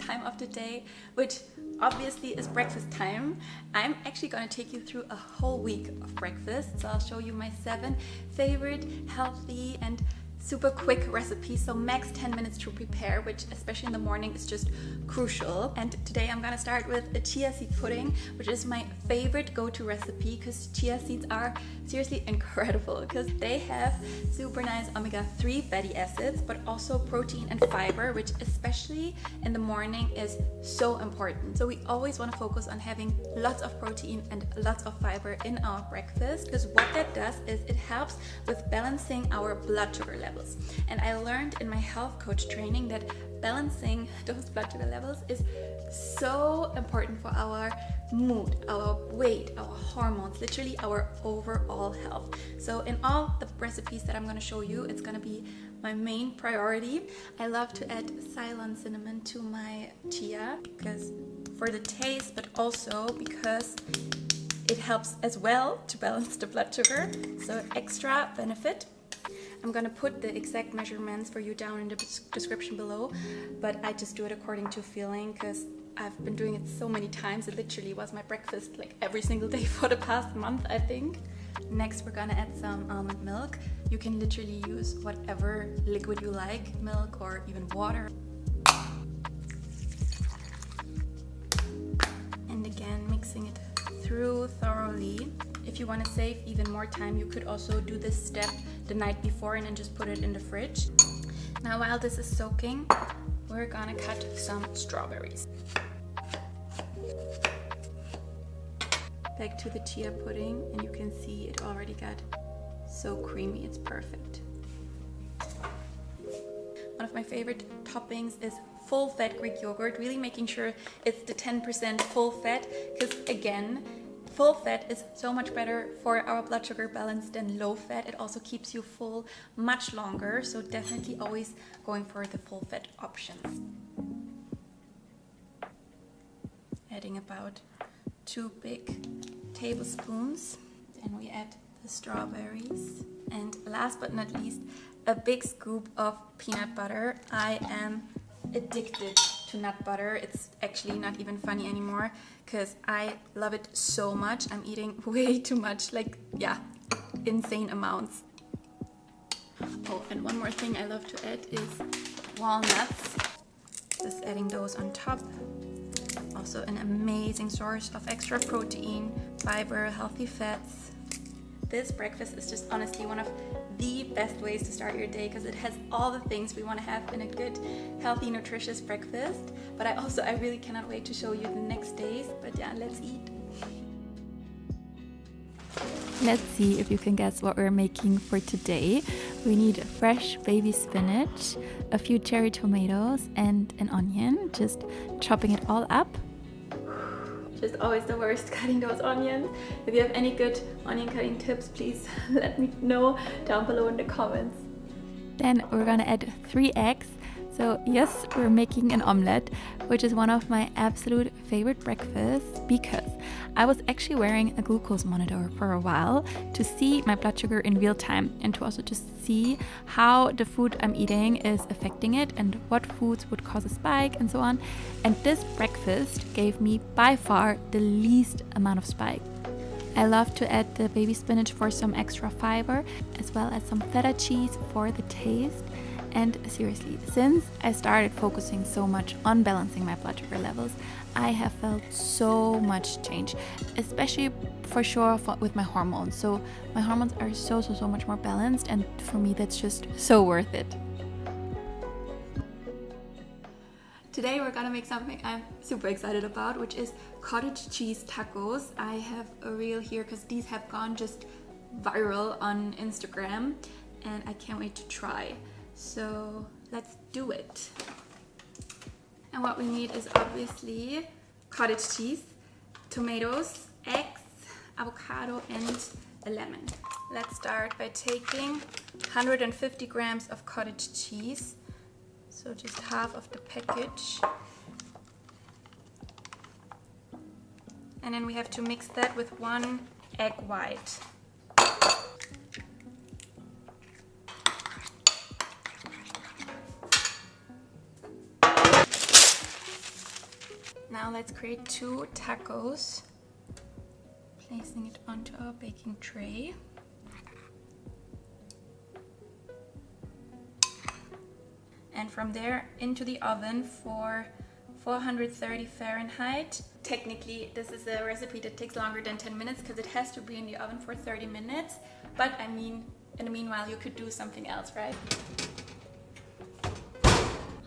time of the day, which obviously is breakfast time. I'm actually going to take you through a whole week of breakfast. So I'll show you my 7 favorite healthy and super quick recipes, so max 10 minutes to prepare, which especially in the morning is just crucial. And today I'm gonna start with a chia seed pudding, which is my favorite go-to recipe because chia seeds are seriously incredible because they have super nice omega-3 fatty acids, but also protein and fiber, which especially in the morning is so important. So we always want to focus on having lots of protein and lots of fiber in our breakfast, because what that does is it helps with balancing our blood sugar levels. And I learned in my health coach training that balancing those blood sugar levels is so important for our mood, our weight, our hormones, literally our overall health. So in all the recipes that I'm going to show you, it's going to be my main priority. I love to add Ceylon cinnamon to my chia because for the taste, but also because it helps as well to balance the blood sugar. So extra benefit. I'm gonna put the exact measurements for you down in the description below, but I just do it according to feeling because I've been doing it so many times. It literally was my breakfast like every single day for the past month, I think. Next, we're gonna add some almond milk. You can literally use whatever liquid you like, milk or even water. And again, mixing it through thoroughly. If you want to save even more time, you could also do this step the night before and then just put it in the fridge. Now while this is soaking, we're gonna cut some strawberries. Back to the chia pudding, and you can see it already got so creamy, it's perfect. One of my favorite toppings is full fat Greek yogurt, really making sure it's the 10% full fat, because again, full fat is so much better for our blood sugar balance than low fat. It also keeps you full much longer, so definitely always going for the full fat options. Adding about 2 big tablespoons. Then we add the strawberries. And last but not least, a big scoop of peanut butter. I am addicted to nut butter. It's actually not even funny anymore because I love it so much. I'm eating way too much, like, yeah, insane amounts. Oh, and one more thing I love to add is walnuts. Just adding those on top. Also an amazing source of extra protein, fiber, healthy fats. This breakfast is just honestly one of the best ways to start your day because it has all the things we want to have in a good, healthy, nutritious breakfast. But I really cannot wait to show you the next days. But yeah, let's eat. Let's see if you can guess what we're making for today. We need fresh baby spinach, a few cherry tomatoes, and an onion. Just chopping it all up. Just always the worst cutting those onions. If you have any good onion cutting tips, please let me know down below in the comments. Then we're gonna add 3 eggs. So yes, we're making an omelette, which is one of my absolute favorite breakfasts because I was actually wearing a glucose monitor for a while to see my blood sugar in real time and to also just see how the food I'm eating is affecting it and what foods would cause a spike and so on. And this breakfast gave me by far the least amount of spike. I love to add the baby spinach for some extra fiber, as well as some feta cheese for the taste. And seriously, since I started focusing so much on balancing my blood sugar levels, I have felt so much change, especially for sure with my hormones. So my hormones are so much more balanced, and for me that's just so worth it. Today we're gonna make something I'm super excited about, which is cottage cheese tacos. I have a reel here because these have gone just viral on Instagram and I can't wait to try. So let's do it. And what we need is obviously cottage cheese, tomatoes, eggs, avocado, and a lemon. Let's start by taking 150 grams of cottage cheese, so just half of the package. And then we have to mix that with 1 egg white. Now let's create 2 tacos. Placing it onto our baking tray. And from there into the oven for 430 Fahrenheit. Technically, this is a recipe that takes longer than 10 minutes because it has to be in the oven for 30 minutes. But I mean, in the meanwhile, you could do something else, right?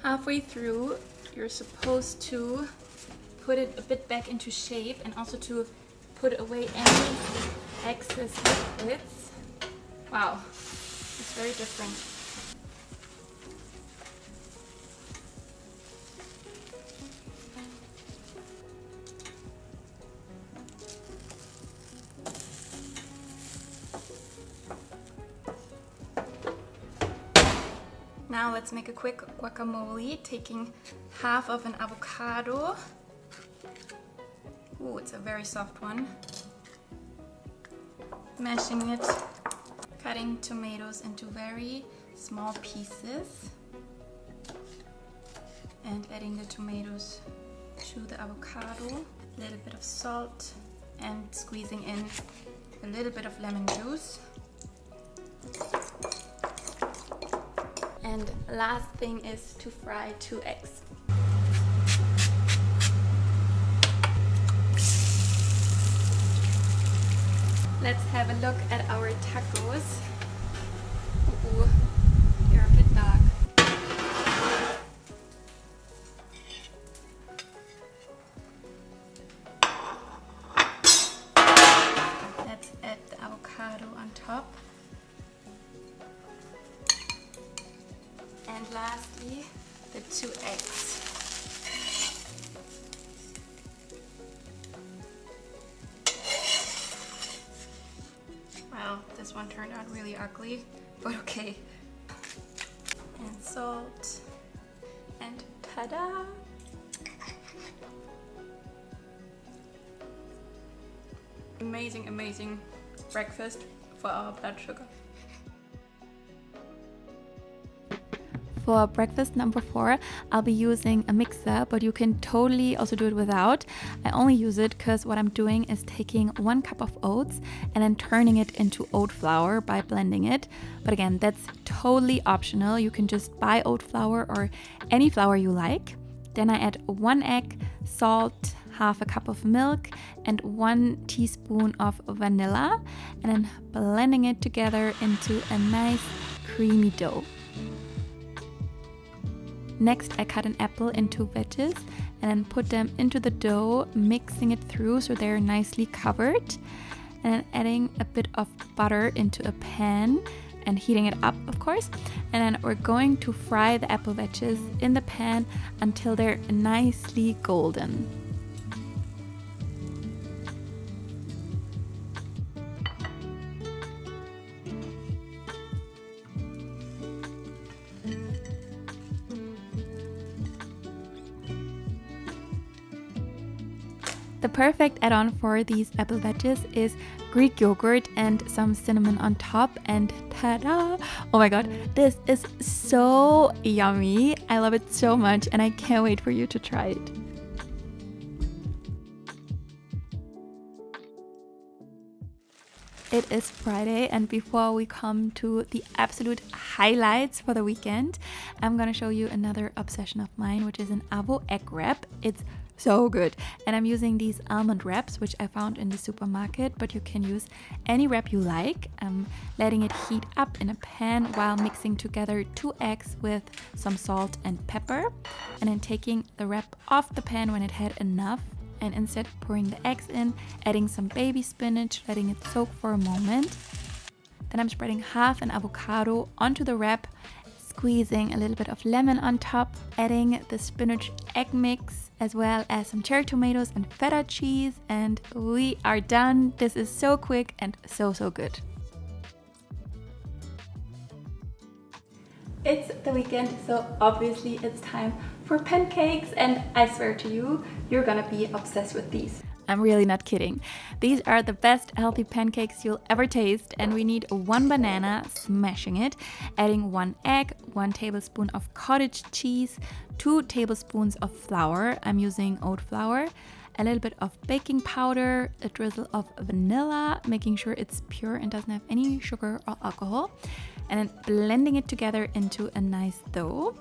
Halfway through, you're supposed to put it a bit back into shape and also to put away any excess liquids. Wow, it's very different. Now let's make a quick guacamole, taking half of an avocado. Ooh, it's a very soft one. Mashing it, cutting tomatoes into very small pieces, and adding the tomatoes to the avocado. A little bit of salt and squeezing in a little bit of lemon juice. And last thing is to fry 2 eggs. Let's have a look at our tacos. Ooh, they're a bit dark. Let's add the avocado on top. And lastly, the 2 eggs. Wow, this one turned out really ugly, but okay. And salt. And ta-da! Amazing, amazing breakfast for our blood sugar. For breakfast number 4, I'll be using a mixer, but you can totally also do it without. I only use it because what I'm doing is taking 1 cup of oats and then turning it into oat flour by blending it. But again, that's totally optional. You can just buy oat flour or any flour you like. Then I add 1 egg, salt, half a cup of milk, and 1 teaspoon of vanilla, and then blending it together into a nice creamy dough. Next, I cut an apple into wedges and then put them into the dough, mixing it through so they're nicely covered. And then adding a bit of butter into a pan and heating it up, of course. And then we're going to fry the apple wedges in the pan until they're nicely golden. The perfect add-on for these apple wedges is Greek yogurt and some cinnamon on top, and ta-da! Oh my god, this is so yummy. I love it so much and I can't wait for you to try it. It is Friday, and before we come to the absolute highlights for the weekend, I'm gonna show you another obsession of mine, which is an avo egg wrap. It's so good, and I'm using these almond wraps, which I found in the supermarket, but you can use any wrap you like. I'm letting it heat up in a pan while mixing together 2 eggs with some salt and pepper, and then taking the wrap off the pan when it had enough, and instead pouring the eggs in, adding some baby spinach, letting it soak for a moment. Then I'm spreading half an avocado onto the wrap, squeezing a little bit of lemon on top, adding the spinach egg mix, as well as some cherry tomatoes and feta cheese, and we are done. This is so quick and so good. It's the weekend, so obviously it's time for pancakes, and I swear to you, you're gonna be obsessed with these. I'm really not kidding. These are the best healthy pancakes you'll ever taste, and we need 1 banana, smashing it, adding 1 egg, 1 tablespoon of cottage cheese, 2 tablespoons of flour. I'm using oat flour, a little bit of baking powder, a drizzle of vanilla, making sure it's pure and doesn't have any sugar or alcohol, and then blending it together into a nice dough.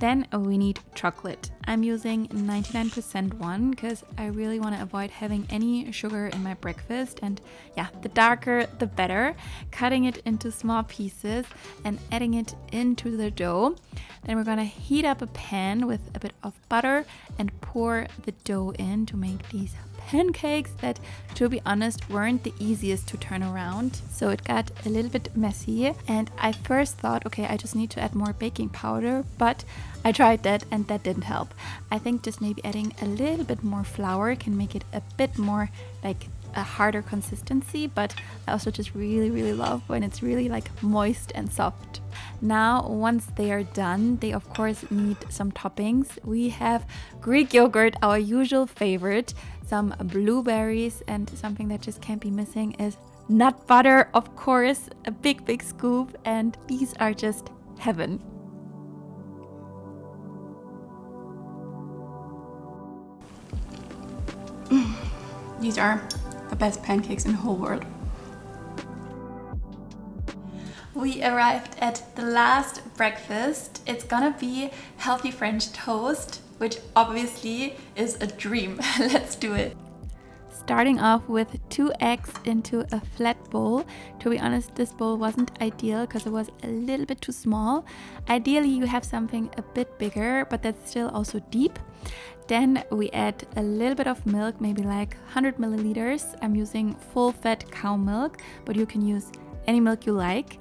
Then we need chocolate. I'm using 99% one because I really want to avoid having any sugar in my breakfast, and yeah, the darker the better. Cutting it into small pieces and adding it into the dough. Then we're gonna heat up a pan with a bit of butter and pour the dough in to make these pancakes that, to be honest, weren't the easiest to turn around. So it got a little bit messy, and I first thought, okay, I just need to add more baking powder, but I tried that and that didn't help. I think just maybe adding a little bit more flour can make it a bit more like a harder consistency, but I also just really love when it's really like moist and soft. Now, once they are done, they of course need some toppings. We have Greek yogurt, our usual favorite, some blueberries, and something that just can't be missing is nut butter, of course, a big scoop, and these are just heaven. These are the best pancakes in the whole world. We arrived at the last breakfast. It's gonna be healthy French toast, which obviously is a dream. Let's do it. Starting off with 2 eggs into a flat bowl. To be honest, this bowl wasn't ideal because it was a little bit too small. Ideally, you have something a bit bigger, but that's still also deep. Then we add a little bit of milk, maybe like 100 milliliters. I'm using full fat cow milk, but you can use any milk you like.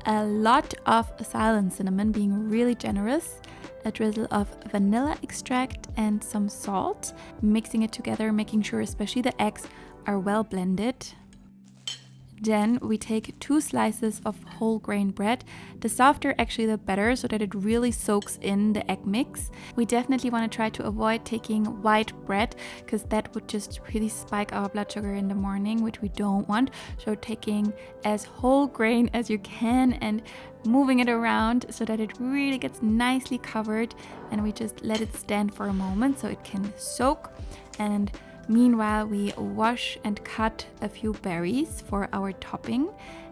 A lot of silent cinnamon, being really generous. A drizzle of vanilla extract and some salt. Mixing it together, making sure especially the eggs are well blended. Then we take 2 slices of whole grain bread. The softer actually the better, so that it really soaks in the egg mix. We definitely want to try to avoid taking white bread because that would just really spike our blood sugar in the morning, which we don't want. So taking as whole grain as you can and moving it around so that it really gets nicely covered, and we just let it stand for a moment so it can soak. And meanwhile, we wash and cut a few berries for our topping.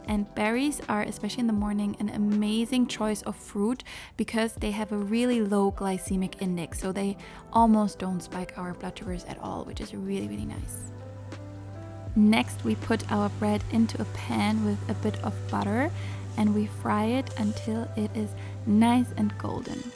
And berries are, especially in the morning, an amazing choice of fruit because they have a really low glycemic index. So they almost don't spike our blood sugars at all, which is really nice. Next, we put our bread into a pan with a bit of butter and we fry it until it is nice and golden.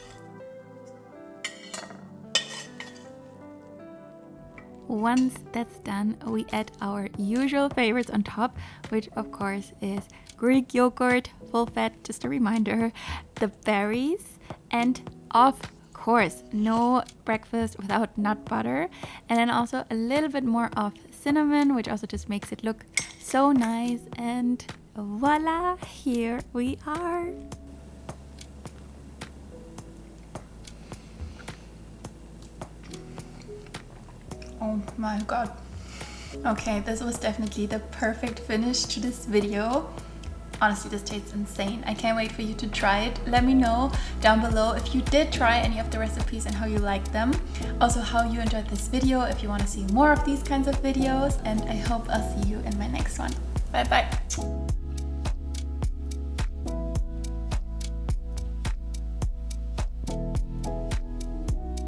Once that's done, we add our usual favorites on top, which of course is Greek yogurt, full fat, just a reminder, the berries, and of course, no breakfast without nut butter, and then also a little bit more of cinnamon, which also just makes it look so nice, and voila, here we are. Oh my god. Okay, this was definitely the perfect finish to this video. Honestly, this tastes insane. I can't wait for you to try it. Let me know down below if you did try any of the recipes and how you liked them. Also, how you enjoyed this video, if you want to see more of these kinds of videos. And I hope I'll see you in my next one. Bye bye.